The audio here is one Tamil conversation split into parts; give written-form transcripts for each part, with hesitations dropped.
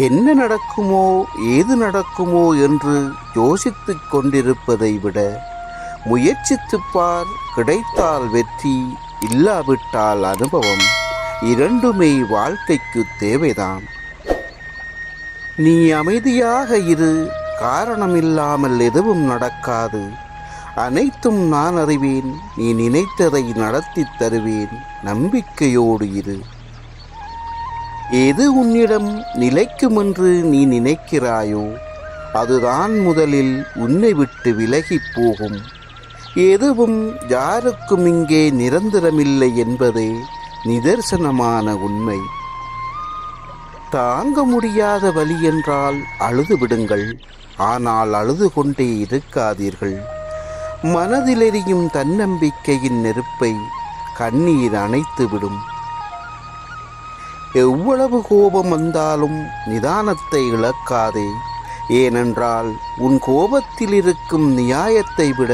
என்ன நடக்குமோ ஏது நடக்குமோ என்று யோசித்துக் கொண்டிருப்பதை விட முயற்சித்துப் பார், கிடைத்தால் வெற்றி, இல்லாவிட்டால் அனுபவம். இரண்டுமே வாழ்க்கைக்கு தேவைதான். நீ அமைதியாக இரு, காரணமில்லாமல் எதுவும் நடக்காது. அனைத்தும் நான் அறிவேன், நீ நினைத்ததை நடத்தித் தருவேன், நம்பிக்கையோடு இரு. எது உன்னிடம் நிலைக்கும் என்று நீ நினைக்கிறாயோ அதுதான் முதலில் உன்னை விட்டு விலகிப் போகும். எதுவும் யாருக்கும் இங்கே நிரந்தரமில்லை என்பதே நிதர்சனமான உண்மை. தாங்க முடியாத வலி என்றால் அழுது விடுங்கள், ஆனால் அழுது கொண்டே இருக்காதீர்கள். மனதில் எரியும் தன்னம்பிக்கையின் நெருப்பை கண்ணீர் அணைத்துவிடும். எவ்வளவு கோபம் வந்தாலும் நிதானத்தை இழக்காதே. ஏனென்றால் உன் கோபத்தில் இருக்கும் நியாயத்தை விட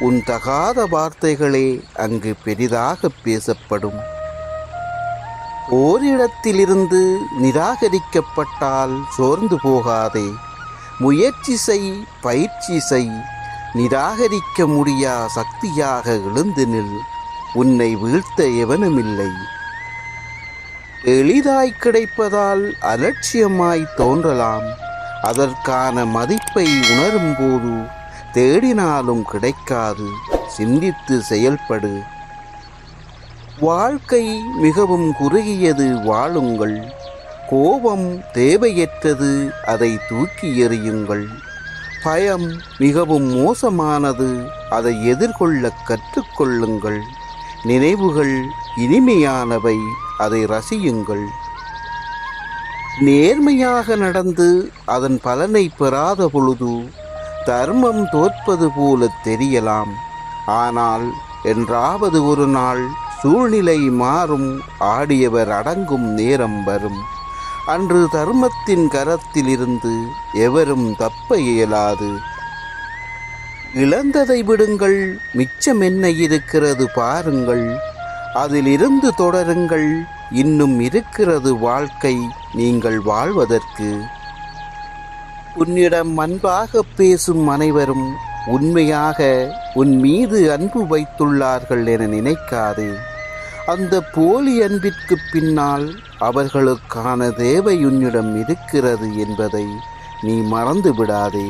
உன் தகாத வார்த்தைகளே அங்கு பெரிதாக பேசப்படும். ஓரிடத்திலிருந்து நிராகரிக்கப்பட்டால் சோர்ந்து போகாதே. முயற்சி செய், பயிற்சி செய். நிராகரிக்க முடியா சக்தியாக எழுந்து நில். உன்னை வீழ்த்த எவனுமில்லை. எளிதாய் கிடைப்பதால் அலட்சியமாய் தோன்றலாம். அதற்கான மதிப்பை உணரும் போது தேடினாலும் கிடைக்காது. சிந்தித்து செயல்படு. வாழ்க்கை மிகவும் குறுகியது, வாழுங்கள். கோபம் தேவையற்றது, அதை தூக்கி எறியுங்கள். பயம் மிகவும் மோசமானது, அதை எதிர்கொள்ள கற்றுக்கொள்ளுங்கள். நினைவுகள் இனிமையானவை, அதை ரசியுங்கள். நேர்மையாக நடந்து அதன் பலனை பெறாத பொழுது தர்மம் தோற்பது போல தெரியலாம். ஆனால் என்றாவது ஒரு நாள் சூழ்நிலை மாறும், ஆடியவர் அடங்கும் நேரம் வரும். அன்று தர்மத்தின் கரத்திலிருந்து எவரும் தப்ப இயலாது. இழந்ததை விடுங்கள், மிச்சம் என்ன இருக்கிறது பாருங்கள். அதிலிருந்து தொடருங்கள். இன்னும் இருக்கிறது வாழ்க்கை நீங்கள் வாழ்வதற்கு. உன்னிடம் அன்பாக பேசும் அனைவரும் உண்மையாக உன் மீது அன்பு வைத்துள்ளார்கள் என நினைக்காதே. அந்த போலி அன்பிற்கு பின்னால் அவர்களுக்கான தேவை உன்னிடம் இருக்கிறது என்பதை நீ மறந்து விடாதே.